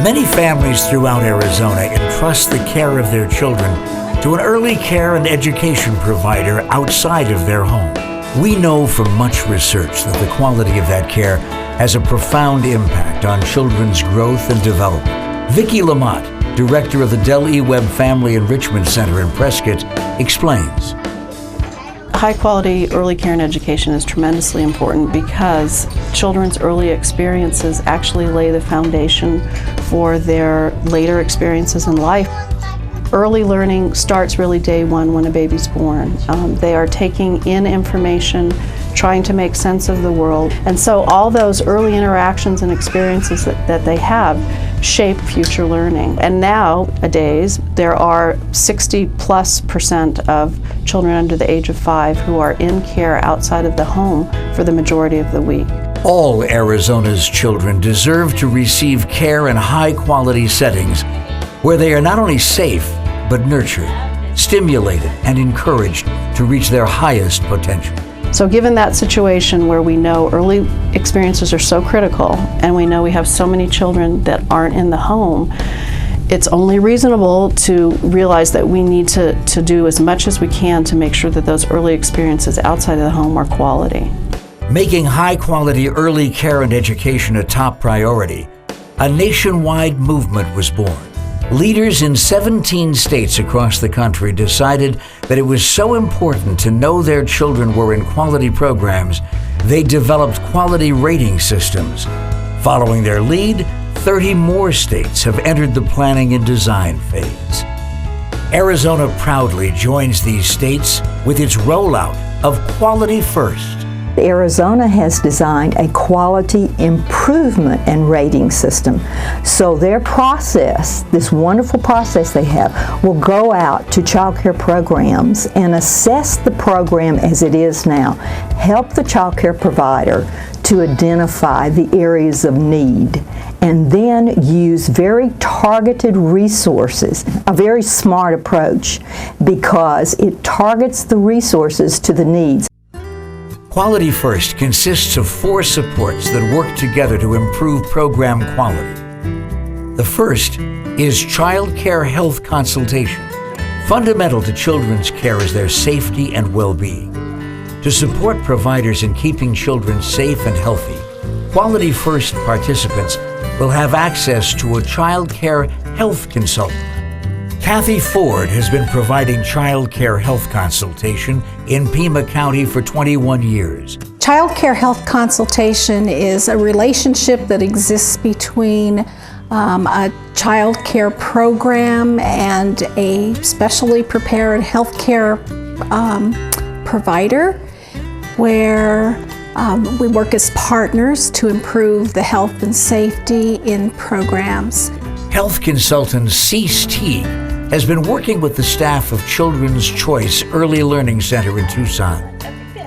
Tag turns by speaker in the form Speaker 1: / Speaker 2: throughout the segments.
Speaker 1: Many families throughout Arizona entrust the care of their children to an early care and education provider outside of their home. We know from much research that the quality of that care has a profound impact on children's growth and development. Vicki Lamott, director of the Del E. Webb Family Enrichment Center in Prescott, explains.
Speaker 2: High-quality early care and education is tremendously important because children's early experiences actually lay the foundation for their later experiences in life. Early learning starts really day one when a baby's born. They are taking in information, trying to make sense of the world, and so all those early interactions and experiences that they have shape future learning. And nowadays, there are 60+% of children under the age of 5 who are in care outside of the home for the majority of the week.
Speaker 1: All Arizona's children deserve to receive care in high-quality settings where they are not only safe, but nurtured, stimulated, and encouraged to reach their highest potential.
Speaker 2: So given that situation where we know early experiences are so critical, and we know we have so many children that aren't in the home, it's only reasonable to realize that we need to do as much as we can to make sure that those early experiences outside of the home are quality.
Speaker 1: Making high-quality early care and education a top priority, a nationwide movement was born. Leaders in 17 states across the country decided that it was so important to know their children were in quality programs, they developed quality rating systems. Following their lead, 30 more states have entered the planning and design phase. Arizona proudly joins these states with its rollout of Quality First.
Speaker 3: Arizona has designed a quality improvement and rating system. So their process, this wonderful process they have, will go out to child care programs and assess the program as it is now, help the child care provider to identify the areas of need, and then use very targeted resources, a very smart approach, because it targets the resources to the needs.
Speaker 1: Quality First consists of 4 supports that work together to improve program quality. The first is child care health consultation. Fundamental to children's care is their safety and well-being. To support providers in keeping children safe and healthy, Quality First participants will have access to a child care health consultant. Kathy Ford has been providing child care health consultation in Pima County for 21 years.
Speaker 4: Child care health consultation is a relationship that exists between a child care program and a specially prepared health care provider, where we work as partners to improve the health and safety in programs.
Speaker 1: Health consultant Cease Teague has been working with the staff of Children's Choice Early Learning Center in Tucson,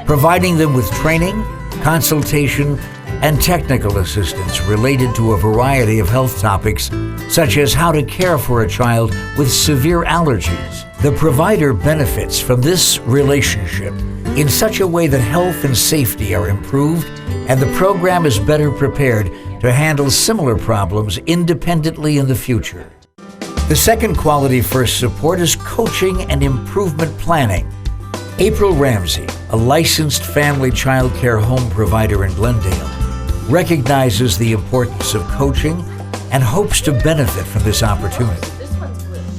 Speaker 1: providing them with training, consultation, and technical assistance related to a variety of health topics, such as how to care for a child with severe allergies. The provider benefits from this relationship in such a way that health and safety are improved, and the program is better prepared to handle similar problems independently in the future. The second Quality First support is coaching and improvement planning. April Ramsey, a licensed family child care home provider in Glendale, recognizes the importance of coaching and hopes to benefit from this opportunity.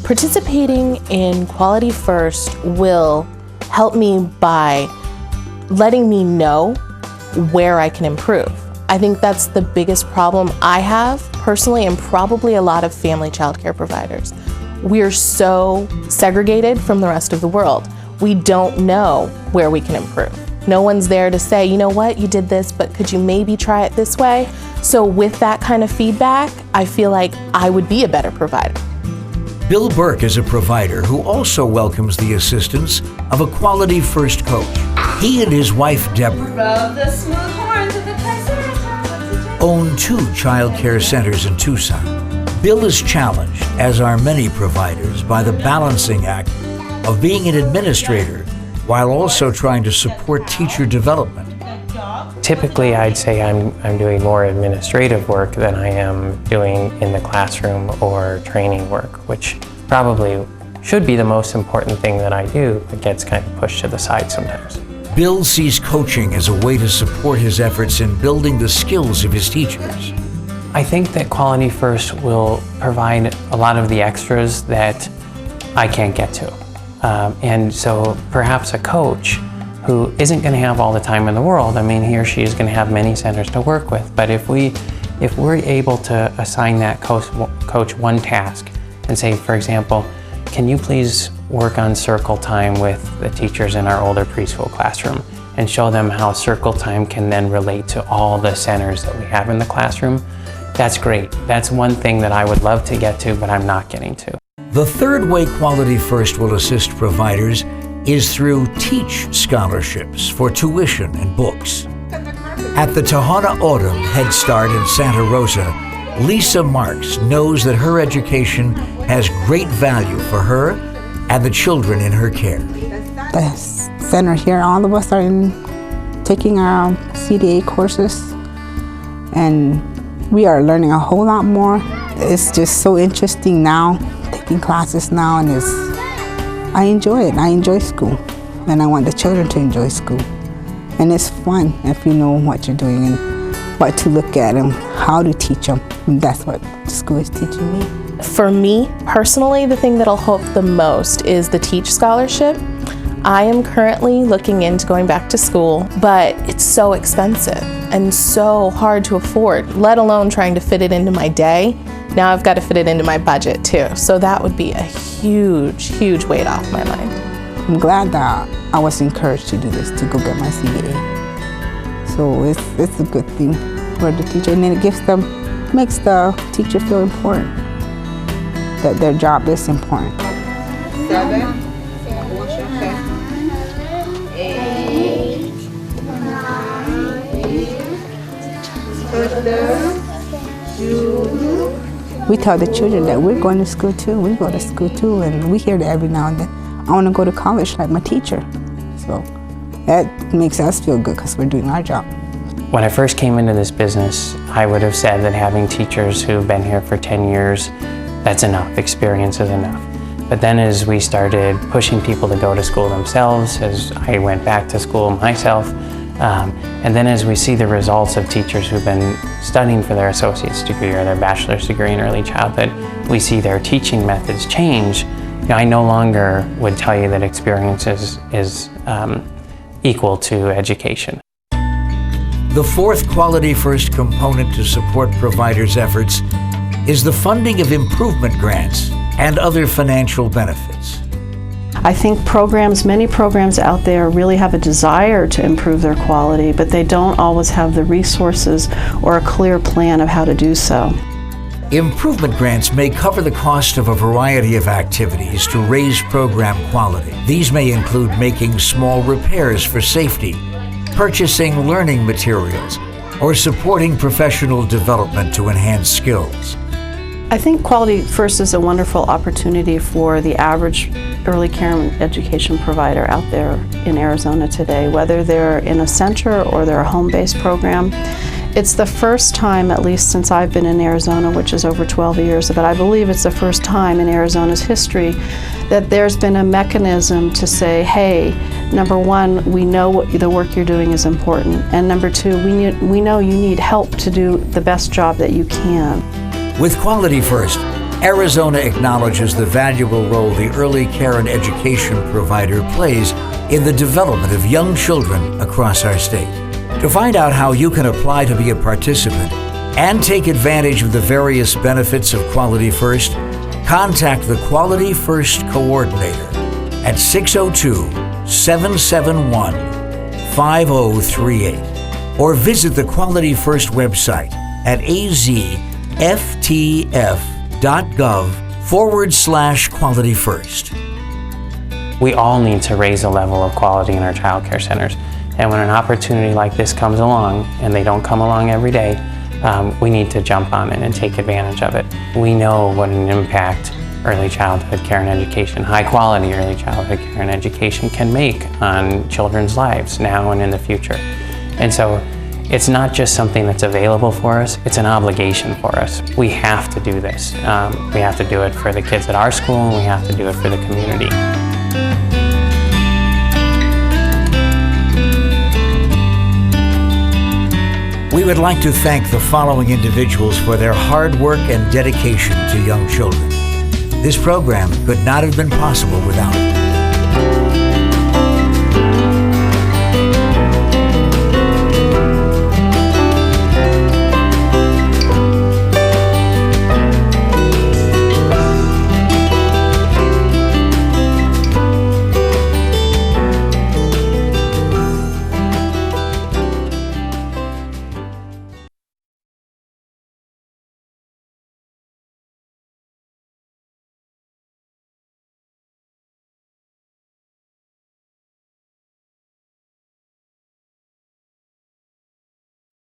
Speaker 5: Participating in Quality First will help me by letting me know where I can improve. I think that's the biggest problem I have personally, and probably a lot of family child care providers. We're so segregated from the rest of the world. We don't know where we can improve. No one's there to say, you know what, you did this, but could you maybe try it this way? So with that kind of feedback, I feel like I would be a better provider.
Speaker 1: Bill Burke is a provider who also welcomes the assistance of a Quality First coach. He and his wife, Deborah, own 2 child care centers in Tucson. Bill is challenged, as are many providers, by the balancing act of being an administrator while also trying to support teacher development.
Speaker 6: typically I'd say I'm doing more administrative work than I am doing in the classroom or training work, which probably should be the most important thing that I do, but gets kind of pushed to the side sometimes.
Speaker 1: Bill sees coaching as a way to support his efforts in building the skills of his teachers.
Speaker 6: I think that Quality First will provide a lot of the extras that I can't get to. And so perhaps a coach who isn't going to have all the time in the world, I mean, he or she is going to have many centers to work with, but if we're able to assign that coach one task and say, for example, can you please work on circle time with the teachers in our older preschool classroom and show them how circle time can then relate to all the centers that we have in the classroom? That's great. That's one thing that I would love to get to, but I'm not getting to.
Speaker 1: The third way Quality First will assist providers is through Teach scholarships for tuition and books. At the Tohono O'odham Head Start in Santa Rosa, Lisa Marks knows that her education has great value for her and the children in her care.
Speaker 7: The center here, all of us are taking our CDA courses, and we are learning a whole lot more. It's just so interesting now, taking classes now, and I enjoy it. I enjoy school, and I want the children to enjoy school. And it's fun if you know what you're doing and what to look at and how to teach them. And that's what school is teaching me.
Speaker 5: For me, personally, the thing that'll help the most is the Teach scholarship. I am currently looking into going back to school, but it's so expensive and so hard to afford, let alone trying to fit it into my day. Now I've got to fit it into my budget too. So that would be a huge, huge weight off my mind.
Speaker 7: I'm glad that I was encouraged to do this, to go get my CDA. So it's a good thing for the teacher, and then it makes the teacher feel important, that their job is important.
Speaker 8: 7. 8. 9.
Speaker 7: We tell the children that we're going to school too. We go to school too, and we hear that every now and then. I want to go to college like my teacher. So that makes us feel good because we're doing our job.
Speaker 6: When I first came into this business, I would have said that having teachers who've been here for 10 years, that's enough, experience is enough. But then as we started pushing people to go to school themselves, as I went back to school myself, and then as we see the results of teachers who've been studying for their associate's degree or their bachelor's degree in early childhood, we see their teaching methods change. You know, I no longer would tell you that experience is equal to education.
Speaker 1: The fourth Quality First component to support providers' efforts is the funding of improvement grants and other financial benefits.
Speaker 2: I think many programs out there really have a desire to improve their quality, but they don't always have the resources or a clear plan of how to do so.
Speaker 1: Improvement grants may cover the cost of a variety of activities to raise program quality. These may include making small repairs for safety, purchasing learning materials, or supporting professional development to enhance skills.
Speaker 2: I think Quality First is a wonderful opportunity for the average early care and education provider out there in Arizona today, whether they're in a center or they're a home-based program. It's the first time, at least since I've been in Arizona, which is over 12 years, but I believe it's the first time in Arizona's history that there's been a mechanism to say, hey, number one, we know what the work you're doing is important, and number two, we know you need help to do the best job that you can.
Speaker 1: With Quality First, Arizona acknowledges the valuable role the early care and education provider plays in the development of young children across our state. To find out how you can apply to be a participant and take advantage of the various benefits of Quality First, contact the Quality First Coordinator at 602-771-5038 or visit the Quality First website at azftf.gov/Quality First.
Speaker 6: We all need to raise the level of quality in our child care centers. And when an opportunity like this comes along, and they don't come along every day, we need to jump on it and take advantage of it. We know what an impact early childhood care and education, high quality early childhood care and education can make on children's lives now and in the future. And so it's not just something that's available for us, it's an obligation for us. We have to do this. We have to do it for the kids at our school, and we have to do it for the community.
Speaker 1: We would like to thank the following individuals for their hard work and dedication to young children. This program could not have been possible without it.